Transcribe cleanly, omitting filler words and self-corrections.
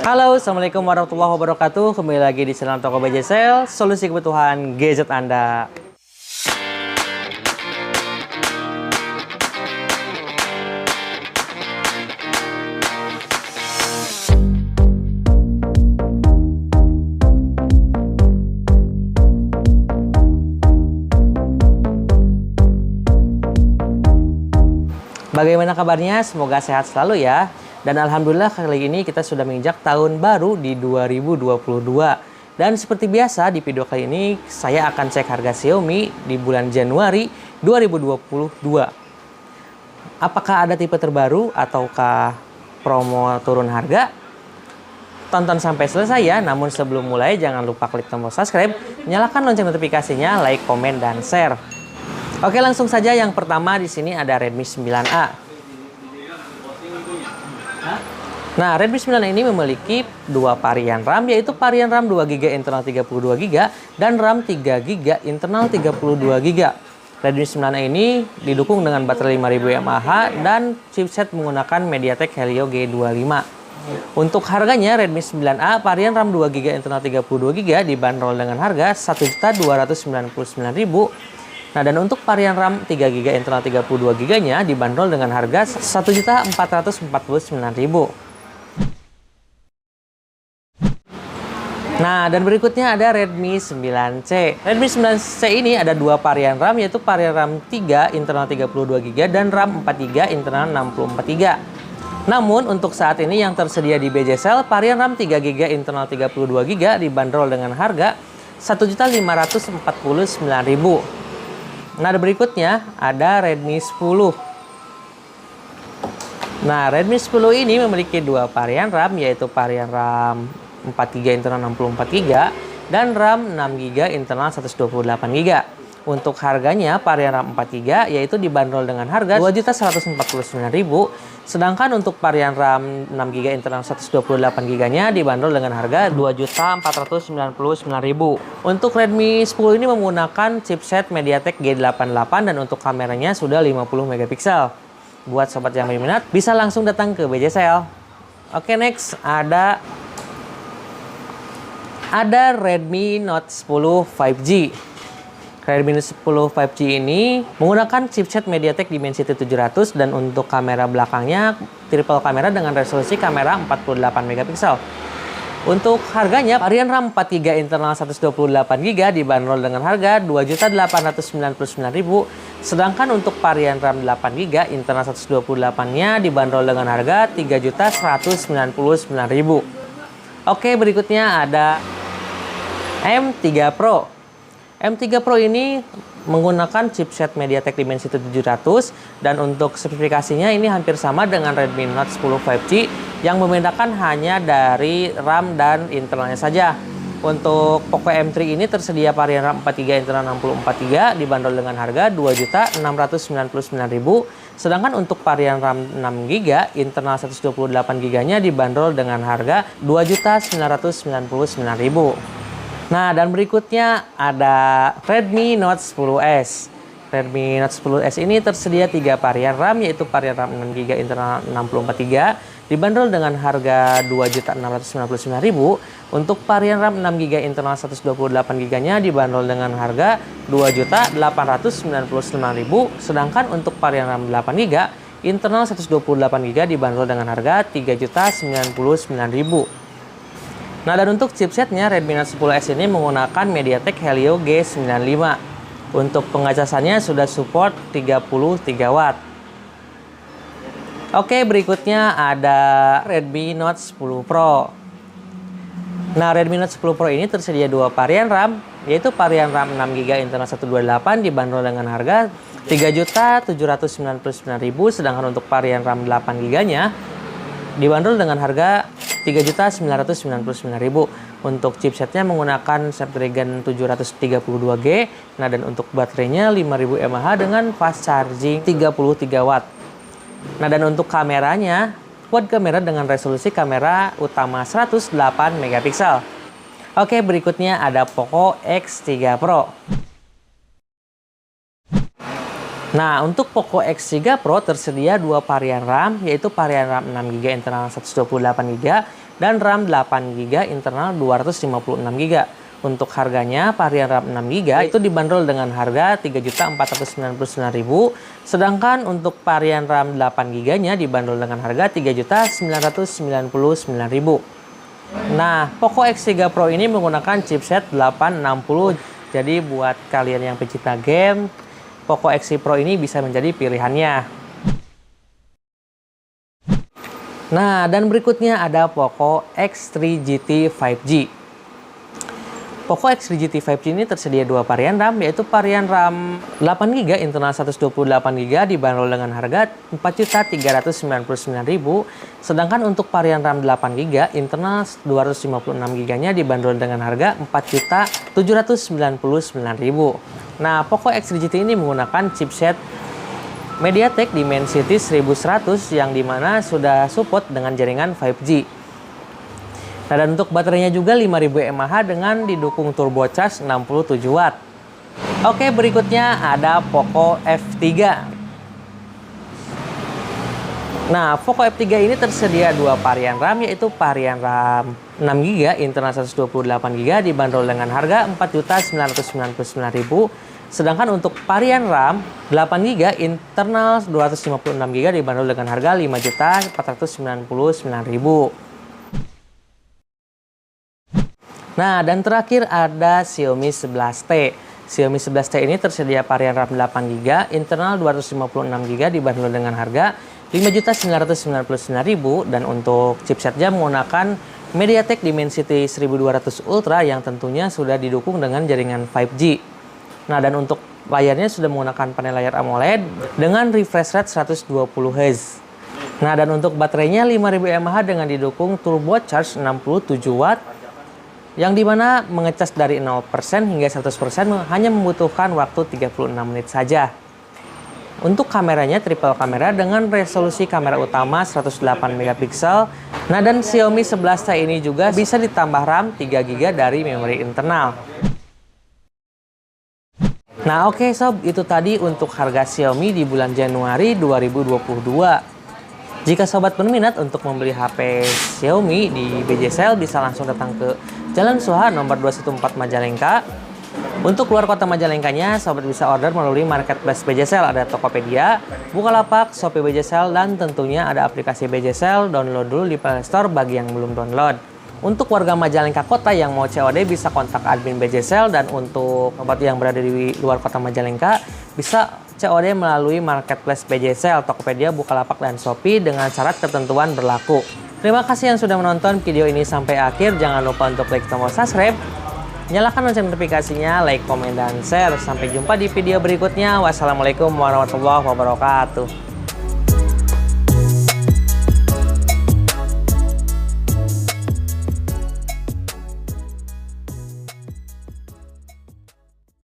Halo, Assalamualaikum warahmatullahi wabarakatuh. Kembali lagi di channel Toko BJ Sale, solusi kebutuhan gadget Anda. Bagaimana kabarnya? Semoga sehat selalu ya. Dan alhamdulillah kali ini kita sudah menginjak tahun baru di 2022. Dan seperti biasa di video kali ini saya akan cek harga Xiaomi di bulan Januari 2022. Apakah ada tipe terbaru ataukah promo turun harga? Tonton sampai selesai ya. Namun sebelum mulai jangan lupa klik tombol subscribe, nyalakan lonceng notifikasinya, like, komen, dan share. Oke, langsung saja yang pertama di sini ada Redmi 9A. Nah, Redmi 9 ini memiliki dua varian RAM, yaitu varian RAM 2GB internal 32GB dan RAM 3GB internal 32GB. Redmi 9 ini didukung dengan baterai 5000 mAh dan chipset menggunakan MediaTek Helio G25. Untuk harganya, Redmi 9A varian RAM 2GB internal 32GB dibanderol dengan harga Rp1.299.000. Nah, dan untuk varian RAM 3GB internal 32GB-nya dibanderol dengan harga Rp1.449.000. Nah, dan berikutnya ada Redmi 9C. Redmi 9C ini ada dua varian RAM, yaitu varian RAM 3 internal 32GB dan RAM 4GB internal 64GB. Namun, untuk saat ini yang tersedia di BJ Sale, varian RAM 3GB internal 32GB dibanderol dengan harga Rp1.549.000. Nah, berikutnya ada Redmi 10. Nah, Redmi 10 ini memiliki dua varian RAM, yaitu varian RAM 4GB internal 64GB dan RAM 6GB internal 128GB. Untuk harganya, varian RAM 4GB yaitu dibanderol dengan harga Rp2.149.000, sedangkan untuk varian RAM 6GB internal 128GB-nya dibanderol dengan harga Rp2.499.000. Untuk Redmi 10 ini menggunakan chipset MediaTek G88 dan untuk kameranya sudah 50MP. Buat sobat yang berminat, bisa langsung datang ke BJ Sale. Oke, next ada Redmi Note 10 5G. Redmi Note 10 5G ini menggunakan chipset MediaTek Dimensity 700 dan untuk kamera belakangnya triple kamera dengan resolusi kamera 48MP. Untuk harganya, varian RAM 4GB internal 128GB dibanderol dengan harga Rp2.899.000, sedangkan untuk varian RAM 8GB internal 128-nya dibanderol dengan harga Rp3.199.000. Oke, berikutnya ada M3 Pro. M3 Pro ini menggunakan chipset MediaTek Dimensity 700 dan untuk spesifikasinya ini hampir sama dengan Redmi Note 10 5G, yang membedakan hanya dari RAM dan internalnya saja. Untuk Poco M3 ini tersedia varian RAM 4GB internal 64GB dibanderol dengan harga Rp2.699.000, sedangkan untuk varian RAM 6GB internal 128GB-nya dibanderol dengan harga Rp2.999.000. Nah, dan berikutnya ada Redmi Note 10S. Redmi Note 10S ini tersedia 3 varian RAM, yaitu varian RAM 6GB internal 64GB dibanderol dengan harga Rp2.699.000. Untuk varian RAM 6GB internal 128GB-nya dibanderol dengan harga Rp2.899.000, sedangkan untuk varian RAM 8GB internal 128GB dibanderol dengan harga Rp3.099.000. Nah, dan untuk chipsetnya Redmi Note 10S ini menggunakan MediaTek Helio G95. Untuk pengacasannya sudah support 33W. Oke, berikutnya ada Redmi Note 10 Pro. Nah, Redmi Note 10 Pro ini tersedia dua varian RAM, yaitu varian RAM 6GB internal 128 dibanderol dengan harga Rp3.799.000, sedangkan untuk varian RAM 8GB-nya dibanderol dengan harga Rp3.999.000. Untuk chipsetnya menggunakan Snapdragon 732G. Nah, dan untuk baterainya 5000 mAh dengan fast charging 33W. Nah, dan untuk kameranya, quad kamera dengan resolusi kamera utama 108MP. Oke, berikutnya ada Poco X3 Pro. Nah, untuk Poco X3 Pro tersedia dua varian RAM, yaitu varian RAM 6GB internal 128GB dan RAM 8GB internal 256GB. Untuk harganya, varian RAM 6GB itu dibanderol dengan harga Rp3.499.000, sedangkan untuk varian RAM 8GB-nya dibanderol dengan harga Rp3.999.000. Nah, Poco X3 Pro ini menggunakan chipset 860. Jadi buat kalian yang pecinta game, Poco X3 Pro ini bisa menjadi pilihannya. Nah, dan berikutnya ada Poco X3 GT 5G. Poco X3 GT 5G ini tersedia dua varian RAM, yaitu varian RAM 8GB internal 128GB dibanderol dengan harga Rp4.399.000, sedangkan untuk varian RAM 8GB internal 256GB-nya dibanderol dengan harga Rp4.799.000. Nah, Poco X3 GT ini menggunakan chipset MediaTek Dimensity 1100 yang dimana sudah support dengan jaringan 5G. Nah, dan untuk baterainya juga 5000 mAh dengan didukung turbocharge 67 watt. Oke, berikutnya ada Poco F3. Nah, Poco F3 ini tersedia dua varian RAM, yaitu varian RAM 6GB internal 128GB dibanderol dengan harga Rp4.999.000, sedangkan untuk varian RAM 8GB internal 256GB dibanderol dengan harga Rp5.499.000. Nah, dan terakhir ada Xiaomi 11T. Xiaomi 11T ini tersedia varian RAM 8GB, internal 256GB dibanderol dengan harga Rp5.999.000, dan untuk chipsetnya menggunakan MediaTek Dimensity 1200 Ultra yang tentunya sudah didukung dengan jaringan 5G. Nah, dan untuk layarnya sudah menggunakan panel layar AMOLED dengan refresh rate 120Hz. Nah, dan untuk baterainya 5000 mAh dengan didukung turbocharge 67 watt, yang dimana mengecas dari 0% hingga 100% hanya membutuhkan waktu 36 menit saja. Untuk kameranya triple kamera dengan resolusi kamera utama 108 MP. Nah, dan Xiaomi 11T ini juga bisa ditambah RAM 3GB dari memori internal. Nah, oke sob, itu tadi untuk harga Xiaomi di bulan Januari 2022. Jika sobat berminat untuk membeli HP Xiaomi di BJ Sale, bisa langsung datang ke Jalan Suha nomor 214 Majalengka. Untuk luar kota Majalengkanya, sobat bisa order melalui marketplace BJ Sale, ada Tokopedia, Bukalapak, Shopee BJ Sale, dan tentunya ada aplikasi BJ Sale. Download dulu di Play Store bagi yang belum download. Untuk warga Majalengka Kota yang mau COD bisa kontak admin BJ Sale, dan untuk sobat yang berada di luar kota Majalengka bisa COD melalui marketplace BJ Sale, Tokopedia, Bukalapak, dan Shopee dengan syarat ketentuan berlaku. Terima kasih yang sudah menonton video ini sampai akhir. Jangan lupa untuk klik tombol subscribe, nyalakan lonceng notifikasinya, like, komen, dan share. Sampai jumpa di video berikutnya. Wassalamualaikum warahmatullahi wabarakatuh.